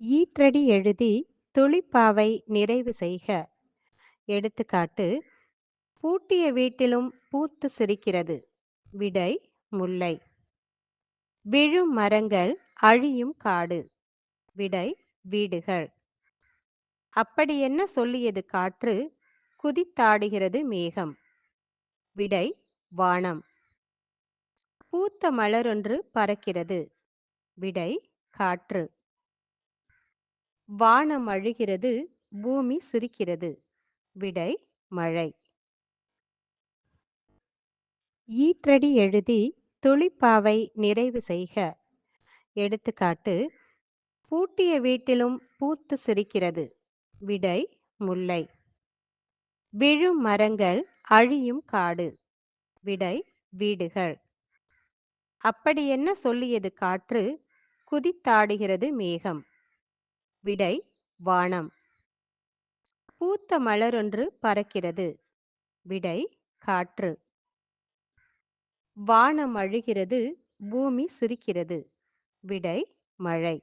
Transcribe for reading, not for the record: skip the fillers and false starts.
ஈற்றடி எழுதி துளிப்பாவை நிறைவு செய்க. எடுத்துக்காட்டு: பூட்டிய வீட்டிலும் பூத்து சிரிக்கிறது. விடை: முல்லை. விழும் மரங்கள் அழியும் காடு. விடை: வீடுகள். அப்படி என்ன சொல்லியது காற்று? குதித்தாடுகிறது மேகம். விடை: வானம். பூத்த மலரொன்று பறக்கிறது. விடை: காற்று. வானம் அழுகிறது, பூமி சிரிக்கிறது. விடை: மழை. ஈற்றடி எழுதி துளிப்பாவை நிறைவு செய்க. எடுத்துக்காட்டு: பூட்டிய வீட்டிலும் பூத்து சிரிக்கிறது. விடை: முல்லை. விழும் மரங்கள் அழியும் காடு. விடை: வீடுகள். அப்படி என்ன சொல்லியது காற்று? குதித்தாடுகிறது மேகம். விடை: வானம். பூத்த மலரொன்று பறக்கிறது. விடை: காற்று. வானம் அழுகிறது, பூமி சிரிக்கிறது. விடை: மழை.